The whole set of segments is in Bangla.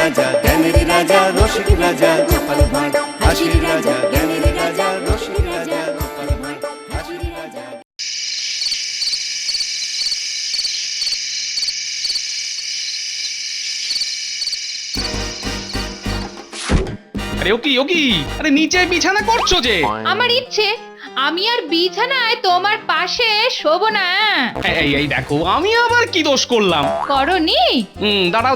রাজা জ্ঞানের রাজা রসিক রাজা গোপাল ভাঁড় হাসির রাজা জ্ঞানের রাজা রসিক রাজা গোপাল ভাঁড় হাসির রাজা। আরে ও কি আরে নিচে বিছানা করছো যে? আমার ইচ্ছে আমি আর বিছানায় তোমার পাশে শোবো না। এই দেখো আমি আবার কি দোষ করলাম? করনি? দাঁড়াও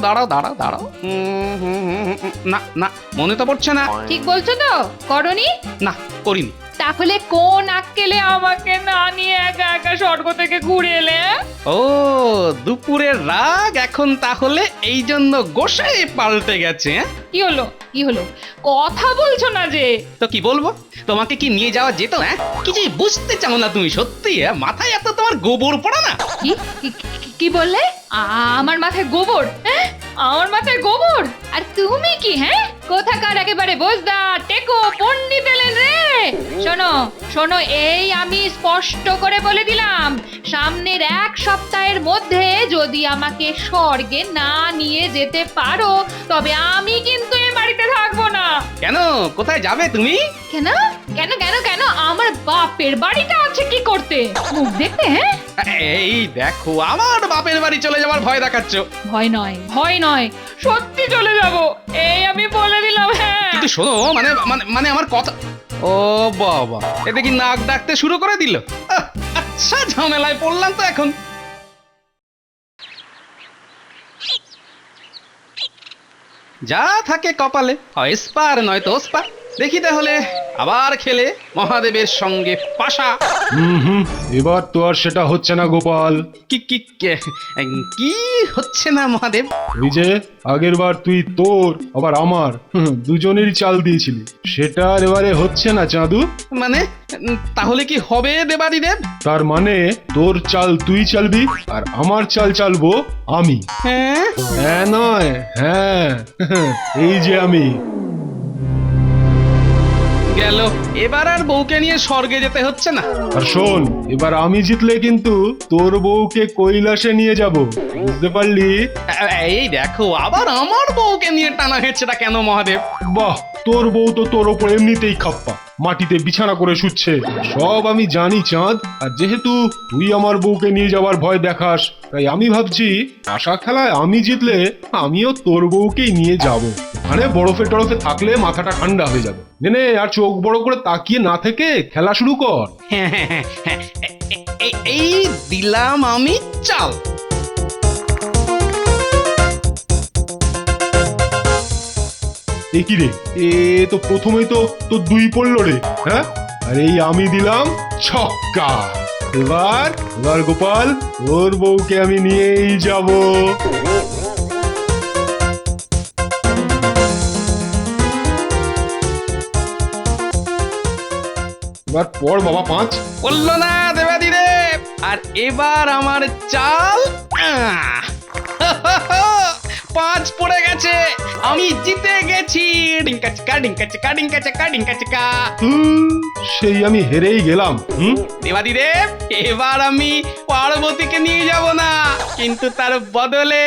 না না মনে তো পড়ছে না। ঠিক বলছো তো? করনি? না করিনি। তাহলে কোন আক্কেলে আমাকে না নিয়ে একা একা স্বর্গ থেকে ঘুরে এলে? ও দুপুরের রাগ এখন তাহলে এই জন্য গোসাই পাল্টে গেছে। কি হলো কথা বলছো না যে? তো কি বলবো? তোমাকে কি নিয়ে যাওয়া যেত? হ্যাঁ কিছুই বুঝতে চাও না তুমি সত্যি? মাথায় এত তোমার গোবর পড়া না? কি বললে? আমার মাথায় গোবর? হ্যাঁ আমার মাথায় গোবর? আর তুমি কি কোথাকার একেবারে বোঝদা টেকো পণ্ডিত এলেন রে? শোনো এই আমি স্পষ্ট করে বলে দিলাম, সামনের 1 সপ্তাহের মধ্যে যদি আমাকে স্বর্গে না নিয়ে যেতে পারো তবে আমি কিন্তু এ বাড়িতে থাকবো না। কেন? কোথায় যাবে তুমি? কেন আমার বাপের বাড়িটা আছে কি করতে? মুখ দেখতে? এই দেখো আমার বাপের বাড়ি চলে যাওয়ার ভয় দেখাচ্ছ। ভয় নয় সত্যি চলে যাব, এই আমি বলে দিলাম। কিন্তু শোনো মানে আমার কথা। ও বাবা এতে কি নাক ডাকতে শুরু করে দিল? আচ্ছা ঝামেলায় পড়লাম তো এখন। যা থাকে কপালে, হয় স্পা আর নয়তো ওস্পা। দেখি তাহলে আবার খেলে মহাদেবের সঙ্গে পাশা। এবার তো আর সেটা হচ্ছে না গোপাল। কি হচ্ছে না মহাদেব? ওই যে আগের বার তুই তোর আবার আমার দুজনেরই চাল দিয়েছিলি, সেটা আর এবারে হচ্ছে না চাঁদু। মানে তাহলে কি হবে দেবাদিদেব? তার মানে তোর চাল তুই চালবি আর আমার চাল চালবো আমি। হ্যাঁ নয় হ্যাঁ এই যে আমি গেল, এবার আর বউকে নিয়ে স্বর্গে যেতে হচ্ছে না। আর শোন, এবার আমি জিতলে কিন্তু তোর বউকে কৈলাসে নিয়ে যাব, বুঝতে পারলি? এই দেখো আবার আমার বউকে নিয়ে টানা হেঁচড়া কেন মহাদেব? বাহ, তোর বউ তো তোর ওপর এমনিতেই খাপ্পা, মাটিতে বিছানা করে শুচ্ছে। সব আমি জানি চাঁদ, আর যেহেতু তুই আমার বউকে নিয়ে যাওয়ার ভয় দেখাস, তাই আমি ভাবছি আশা খেলায় আমি জিতলে আমিও তোর বউকেই নিয়ে যাব। মানে বরফে টরফে থাকলে মাথাটা ঠান্ডা হয়ে যাবে। নে আর চোখ বড় করে তাকিয়ে না থেকে খেলা শুরু কর। এই দিলাম আমি চাল। এ কি রে, এ তো প্রথমেই তো তোর 2 পড়লো রে। হ্যাঁ, আর এই আমি দিলাম ছক্কা। এবার গোপাল তোর বউকে আমি নিয়েই যাব। এবার পড় বাবা 5। বললো না দেবাদিদেব? আর এবার আমার চাল 5 পড়ে গেছে, আমি জিতে গেছি। সেই আমি হেরেই গেলাম। দেবাদিদেব এবার আমি পার্বতীকে নিয়ে যাব না, কিন্তু তার বদলে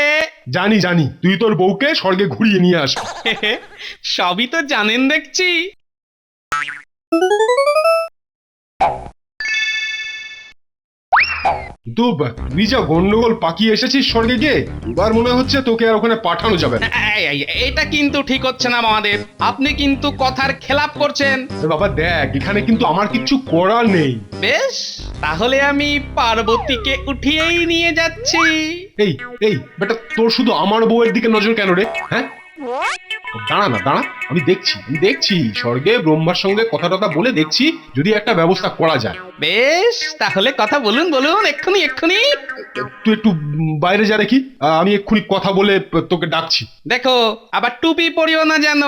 জানি তুই তোর বউকে স্বর্গে ঘুরিয়ে নিয়ে আস। সবই তো জানেন দেখছি। কিন্তু তুই যা গন্ডগোল পাকিয়ে এসেছিস স্বর্গে গিয়ে, এবার মনে হচ্ছে তোকে আর ওখানে পাঠানো যাবে না। এটা কিন্তু ঠিক হচ্ছে না মহাদেব, আপনি কিন্তু কথার খেলাপ করছেন। বাবা দেখ, এখানে কিন্তু আমার কিচ্ছু করার নেই। বেশ, তাহলে আমি পার্বতীকে উঠিয়েই নিয়ে যাচ্ছি। এই বেটা, তোর শুধু আমার বউয়ের দিকে নজর কেন রে? হ্যাঁ, দাঁড়া আমি দেখছি স্বর্গে ব্রহ্মার সঙ্গে কথা বলে দেখছি যদি একটা ব্যবস্থা করা যায়। বেশ, তাহলে কথা বলুন এক্ষুনি। তুই একটু বাইরে যা দেখি, আমি এক্ষুনি কথা বলে তোকে ডাকছি। দেখো আবার টুপি পরিও না যেন।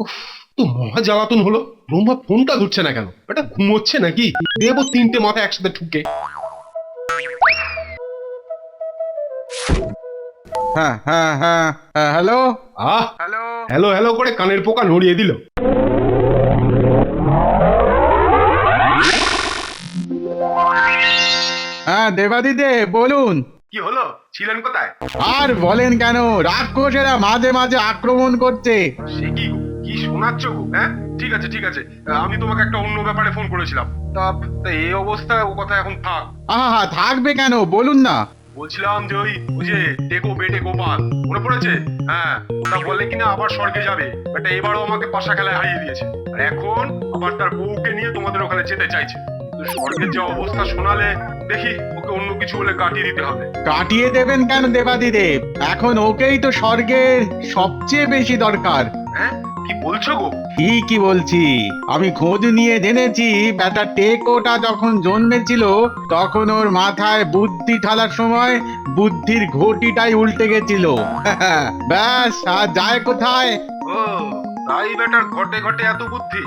উফ, তো মহা জ্বালাতন হলো। ব্রহ্মা ফোনটা ধরছে না কেন? এটা ঘুমোচ্ছে নাকি? দেবো 3টে মাথা একসাথে ঠুকে। হ্যাঁ হ্যাঁ হ্যাঁ হ্যালো হ্যালো হ্যালো হ্যালো করে কানের পোকা নড়িয়ে দিল। হ্যাঁ দেবাদিদে বলুন। কি হলো? ছিলেন কোথায়? আর বলেন কেন, রাক্ষসেরা মাঝে মাঝে আক্রমণ করছে। সে কি গো? কি শোনাচ্ছ গো? হ্যাঁ, ঠিক আছে ঠিক আছে, আমি তোমাকে একটা অন্য ব্যাপারে ফোন করেছিলাম। তা এই অবস্থায় ও কথা এখন থাক। আহা থাকবে কেন, বলুন না। বলছিলাম যে ওই যে টেকো বেটে গোপাল মনে পড়েছে? হ্যাঁ, ওটা বলে কিনা আবার স্বর্গে যাবে। এটা এবারও আমাকে পাশা খেলায় হারিয়ে দিয়েছে, আর এখন আবার তার বউকে নিয়ে তোমাদের ওখানে যেতে চাইছে। কিন্তু স্বর্গের যে অবস্থা শোনালে দেখি ওকে অন্য কিছু বলে কাটিয়ে দিতে হবে। কাটিয়ে দেবেন কেন দেবাদিদেব? এখন ওকেই তো স্বর্গের সবচেয়ে বেশি দরকার। হ্যাঁ, কি বলছো গো? কি বলছি, আমি খোঁজ নিয়ে জেনেছি ব্যাটা টেকোটা যখন জন্মেছিল তখন ওর মাথায় বুদ্ধি ঢালার সময় বুদ্ধির ঘটিটাই উল্টে গেছিল। ব্যাস, আর যায় কোথায়? ও, তাই বেটার ঘটে ঘটে এত বুদ্ধি।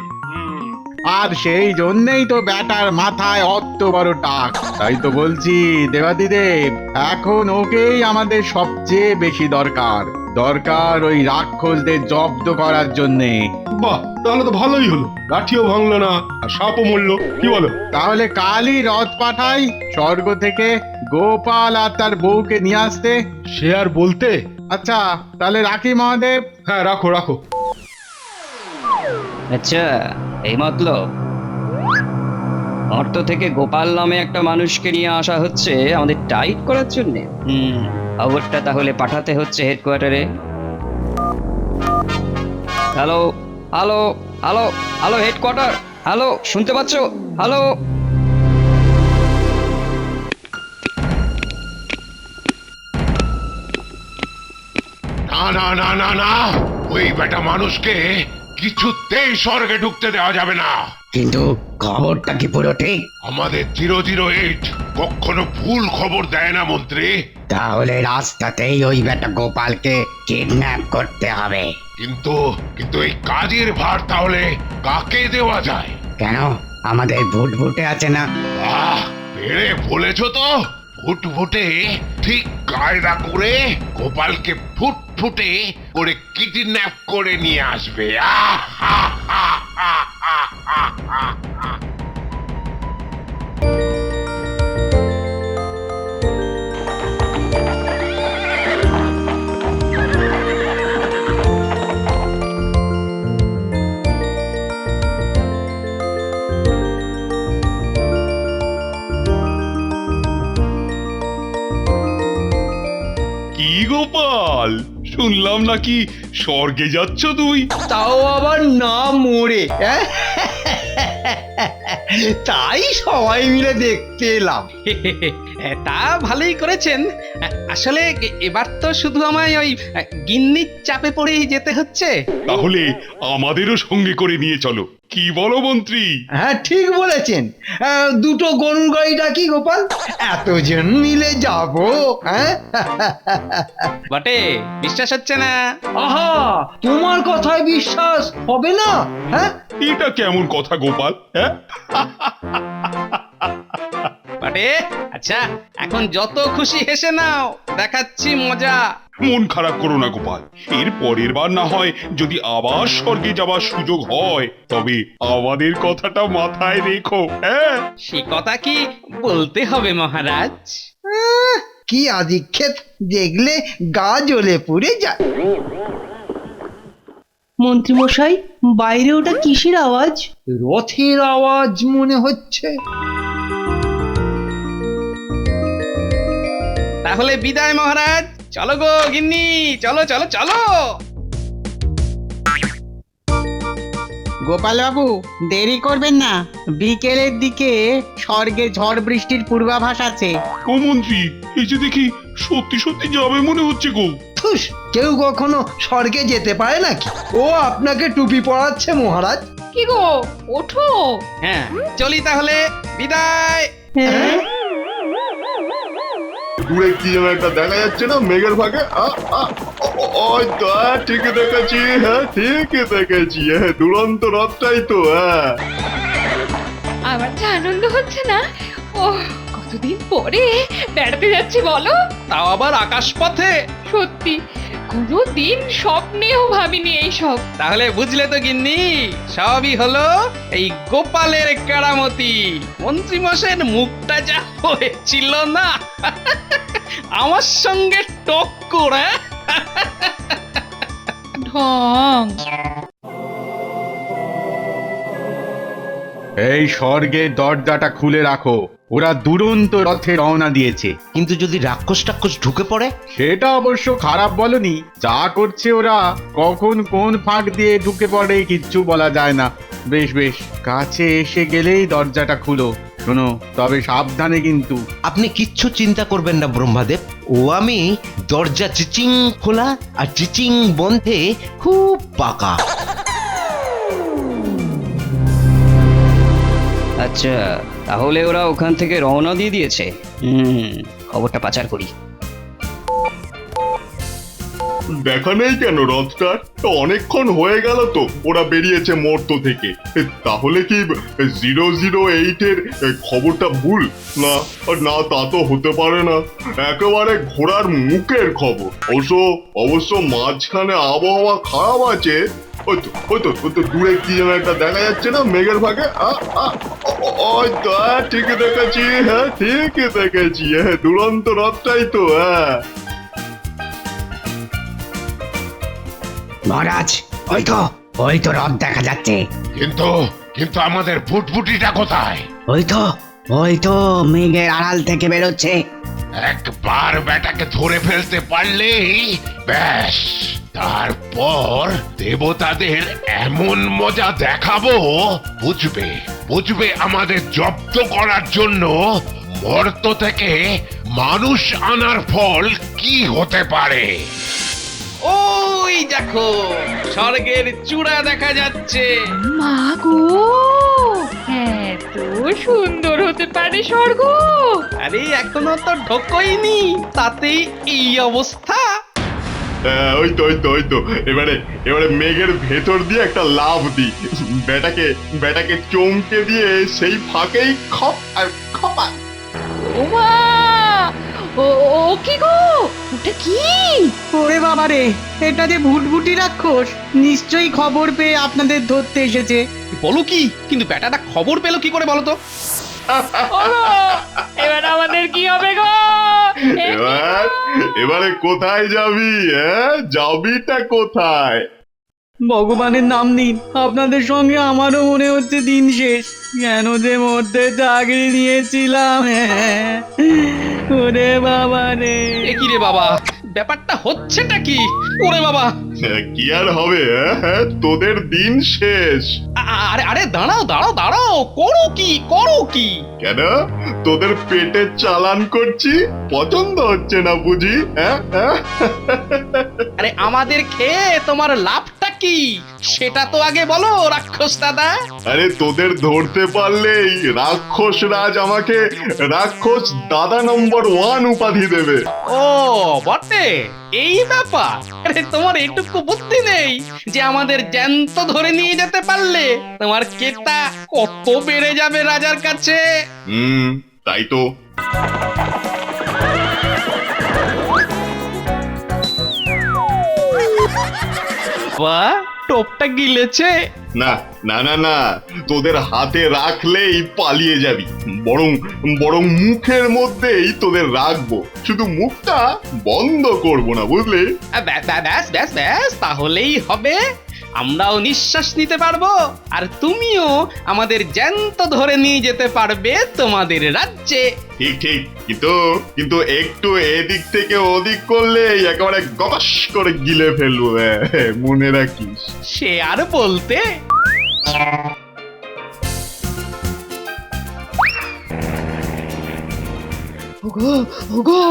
আর সেই জন্যই তো ব্যাটার মাথায় অত বড় টাক। তাই তো বলছি দেবাদিদেব, এখন ওকেই আমাদের সবচেয়ে বেশি দরকার। দরকার ওই রাক্ষসদের জব্দ করার জন্যে। বাহ, তাহলে তো ভালোই হলো। লাঠিও ভাঙলো না আর সাপও মরলো, কি বলো? তাহলে কালই রথ পাঠাই স্বর্গ থেকে গোপাল আর তার বউকে নিয়ে আসতে। সে আর বলতে। আচ্ছা তাহলে রাখি মহাদেব। হ্যাঁ, রাখো রাখো। আচ্ছা, এই মতলব অর্থ থেকে গোপাল নামে একটা মানুষকে নিয়ে আসা হচ্ছে আমাদের টাইট করার জন্য। খবরটা তাহলে পাঠাতে হচ্ছে হেডকোয়ার্টারে। Hello hello hello hello headquarter, hello শুনতে পাচ্ছো? হ্যালো। না না না না না, ওই বেটা মানুষকে কিছুতেই স্বর্গে ঢুকতে দেওয়া যাবে না। কিন্তু খবরটা কি পুরো ঠিক? আমাদের 008 কখনো ভুল খবর দেয় না মন্ত্রী। তাহলে রাস্তাতেই ওই বেটা গোপালকে কিডন্যাপ করতে হবে। কিন্তু কিন্তু এই কাজের ভার তাহলে কাকে দেওয়া যায়? কেন, আমাদের ভুটভুটে আছে না? আহ, পেরে বলেছ তো। ফুটফুটে ঠিক কায়দা করে গোপালকে ফুটফুটে করে কিডন্যাপ করে নিয়ে আসবে। আহ হা হা হা হা হা হা হা। কি গোপাল, শুনলাম নাকি স্বর্গে যাচ্ছ তুই? তাও আবার না মরে। তাই সবাই মিলে দেখতে এলাম। তা ভালোই করেছেন। আসলে এবার তো শুধু আমায় ওই গিন্নির চাপে পড়েই যেতে হচ্ছে। তাহলে আমাদেরও সঙ্গে করে নিয়ে চলো, কি বলো মন্ত্রী? হ্যাঁ ঠিক বলেছেন। দুটো গরুর গাড়ি ডাকি গোপাল, এতজন মিলে যাব। হ্যাঁ বটে, বিশ্বাস হচ্ছে না? আহা, তোমার কথায় বিশ্বাস হবে না? হ্যাঁ এটা কেমন কথা গোপাল? হ্যাঁ, বটে। আচ্ছা, এখন যত খুশি হেসে নাও, দেখাচ্ছি মজা। মন খারাপ করো না গোপাল, এর পরের বার না হয় যদি আবার স্বর্গে যাবার সুযোগ হয় তবে আমাদের কথাটা মাথায় রেখো। হ্যাঁ, সে কথা কি বলতে হবে মহারাজ? কি আদিক্ষেপ, দেখলে গা জ্বলে পুড়ে যায়। মন্ত্রীমশাই, বাইরে ওটা কিসের আওয়াজ? রথের আওয়াজ মনে হচ্ছে। তাহলে বিদায় মহারাজ। চলো গো গিন্নি, চলো চলো চলো। গোপাল বাবু দেরি করবেন না, বিকেলের দিকে স্বর্গে ঝড় বৃষ্টির পূর্বাভাস আছে। ও মন্ত্রী, এই যে দেখি সত্যি সত্যি যাবে মনে হচ্ছে গো। ফুস, কেউ কখনো স্বর্গে যেতে পারে নাকি? ও আপনাকে টুপি পরাচ্ছে মহারাজ। কি গো, ওঠো। হ্যাঁ, চলি তাহলে, বিদায়। হ্যাঁ দূরে কি যেন একটা দেখা যাচ্ছে না মেঘের ফাঁকে? ওই তো ঠিক দেখেছি, হ্যাঁ ঠিকই দেখেছি, হ্যাঁ দুরন্ত রথটাই তো, হ্যাঁ। আমার যা আনন্দ হচ্ছে না, ও কতদিন পরে বেড়াতে যাচ্ছি বলো। তাও আবার আকাশ পথে। সত্যি কোনোদিন স্বপ্নেও ভাবিনি এইসব। তাহলে বুঝলে তো গিন্নি, সবই হলো এই গোপালের কেরামতি। মন্ত্রী মশাইয়ের মুখটা যা হয়েছিল না, আমার সঙ্গে টক্কর। হ্যাঁ? ঢং। এই স্বর্গের দরজাটা খুলে রাখো, ওরা দুরন্ত রথে রওনা দিয়েছে। কিন্তু যদি রাক্ষস টাক্ষস ঢুকে পড়ে? সেটা অবশ্য খারাপ বলনি, যা করছে ওরা, কখন কোন ফাঁক দিয়ে ঢুকে পড়ে কিচ্ছু বলা যায় না। বেশ বেশ, কাছে এসে গেলেই দরজাটা খুলো। শোনো, তবে সাবধানে কিন্তু। আপনি কিচ্ছু চিন্তা করবেন না ব্রহ্মাদেব, ও আমি দরজা চিচিং খোলা আর চিচিং বন্ধে খুব পাকা। আচ্ছা, তাহলে ওরা ওখান থেকে রওনা দিয়ে দিয়েছে। খবরটা পাচার করি। দেখা নেই কেন রথটার? অনেকক্ষণ হয়ে গেল তো ওরা বেরিয়েছে মর্ত থেকে। তাহলে কি 008 এর খবরটা ভুল? না না, তা তো হতে পারে না, একেবারে ঘোড়ার মুখের খবর। অবশ্য মাঝখানে আবহাওয়া খারাপ আছে। ওই তো দূরে কি যেন একটা দেখা যাচ্ছে না মেঘের ভাগে? ওই তো ঠিকই দেখেছি, হ্যাঁ ঠিকই দেখেছি, হ্যাঁ দুরন্ত রথটাই তো, হ্যাঁ। মহারাজ, ওই তো রথ দেখা যাচ্ছে। কিন্তু আমাদের ফুটফুটিটা কোথায়? ওই তো মেঘের আড়াল থেকে বেরোচ্ছে। একবার বেটাকে ধরে ফেলতে পারলেই ব্যাস, তারপর দেবতাদের এমন মজা দেখাবো, বুঝবে আমাদের জব্দ করার জন্য মর্ত থেকে মানুষ আনার ফল কি হতে পারে। ওই দেখো, স্বর্গের চূড়া দেখা যাচ্ছে। মা গো, এত সুন্দর হতে পারে স্বর্গ? আরে এখনো তো ঢোকইনি, তাতেই এই অবস্থা। ওই তো এবারে মেঘের ভেতর দিয়ে একটা লাফ দি, বেটাকে চমকে দিয়ে সেই ফাঁকেই খপ আর খপা। ওমা, ও কি গো, ওটা কি? ওরে বাবারে, এটা যে ভুটভুটি রাক্ষস, নিশ্চয়ই খবর পেয়ে আপনাদের ধরতে এসেছে। বলো কি? কিন্তু ব্যাটাটা খবর পেলো কি করে বলো তো? এবার আমাদের কি হবে গো? এবারে কোথায় যাবি? যাবিটা কোথায়? ভগবানের নাম নিন, আপনাদের সঙ্গে আমারও মনে হচ্ছে দিন শেষ। কেন যে মধ্যে চাকরি নিয়েছিলাম। ওরে বাবা রে। এ কি রে বাবা, ব্যাপারটা হচ্ছেটা কি? ওরে বাবা, কি আর হবে, তোদের দিন শেষ। আরে দাঁড়াও, করো কি? কেন তোদের পেটে চালান করছি? পছন্দ হচ্ছে না বুঝি? আরে আমাদের খেয়ে তোমার লাভটা কি সেটা তো আগে বলো রাক্ষস দাদা। আরে তোদের ধরতে পারলেই রাক্ষস রাজ আমাকে রাক্ষস দাদা নম্বর 1 উপাধি দেবে। ও বটে, এই ব্যাপার। আরে তোমার এইটুকু বুদ্ধি নেই যে আমাদের জ্যান্ত ধরে নিয়ে যেতে পারলে তোমার কেতা কত বেড়ে যাবে রাজার কাছে। তাই তো। বাহ, টোপটা গিলেছে। না, তোদের হাতে রাখলেই পালিয়ে যাবি। বরং মুখের মধ্যেই তোদের রাখবো, শুধু মুখটা বন্ধ করব না, বুঝলি? ব্যাস, তাহলেই হবে। আমরাও নিঃশ্বাস নিতে পারবো, আর তুমিও আমাদের জ্যান্ত ধরে নিয়ে যেতে পারবে তোমাদের রাজ্যে। ঠিক, কিন্তু একটু এদিক থেকে ওদিক করলে একেবারে গবাস করে গিলে ফেলবো, মনে রাখিস। সে আর বলতে। ওগো,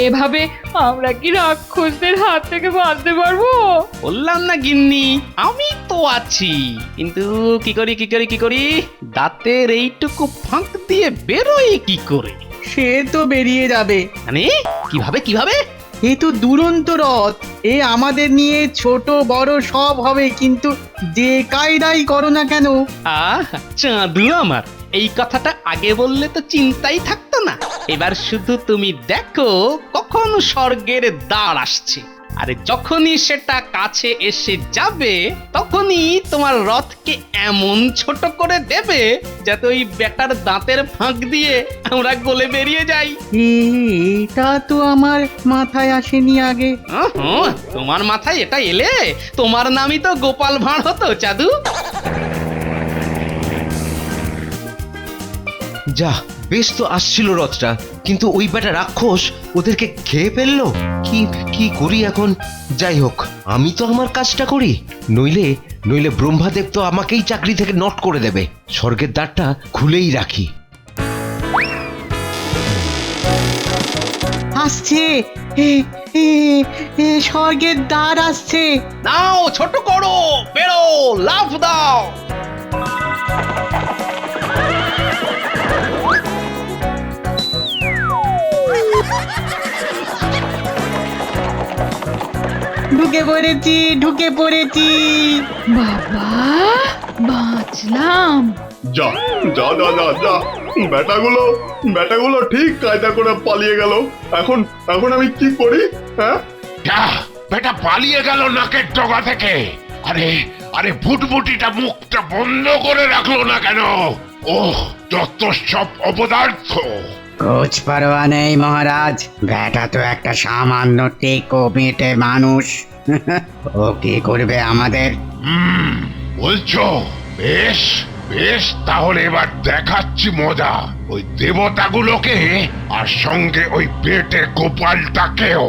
এভাবে আমরা কি রাক্ষসদের হাত থেকে বাঁচতে পারবো? বললাম না গিন্নি, আমি তো আছি। কিন্তু কি করি দাঁতের এইটুকু ফাঁক দিয়ে বেরোই কি করে? সে তো বেরিয়ে যাবে। মানে কিভাবে? এ তো দুরন্ত রথ। এ আমাদের নিয়ে ছোট বড় সব হবে, কিন্তু যে কায়দাই করো না কেন। চাঁদু আমার, এই কথাটা আগে বললে তো চিন্তাই থাকতো না। এবার শুধু তুমি দেখো কখন স্বর্গের দ্বার আসছে, আর যখনই সেটা কাছে এসে যাবে তখনই তোমার রথকে এমন ছোট করে দেবে যাতে ওই বেটার দাঁতের ফাঁক দিয়ে আমরা গলে বেরিয়ে যাই। এটা তো আমার মাথায় আসেনি আগে। তোমার মাথায় এটা এলে তোমার নামই তো গোপাল ভাঁড় হতো চাঁদু। যা, বেশ তো আসছিল রথটা, কিন্তু ওই বেটা রাক্ষস ওদেরকে খেয়ে ফেললো। কি করি এখন? যাই হোক, আমি তো আমার কাজটা করি, নইলে ব্রহ্মাদেব তো আমাকেই চাকরি থেকে নট করে দেবে। স্বর্গের দ্বারটা খুলেই রাখি। আসছে, স্বর্গের দ্বার আসছে। নাও ছোট করো, বেরো, লাফ দাও। ঢুকে পড়েছি। বাবা, বাঁচলাম। যা যা যা যা যা, বেটাগুলো ঠিক কায়দা করে পালিয়ে গেল। এখন আমি কি করি? হ্যাঁ, যা, বেটা পালিয়ে গেল নাকের ডগা থেকে। আরে ফুটফুটিটা মুখটা বন্ধ করে রাখলো না কেন? ওহ, যত সব অপদার্থ। কোচ পারোয়া নেই মহারাজ, বেটা তো একটা সামান্য টেকো মেটে মানুষ। ও কি করবে আমাদের? বলছো? বেশ বেশ, তাহলে এবার দেখাচ্ছি মজা ওই দেবতাগুলোকে, আর সঙ্গে ওই পেটে গোপালটাকেও।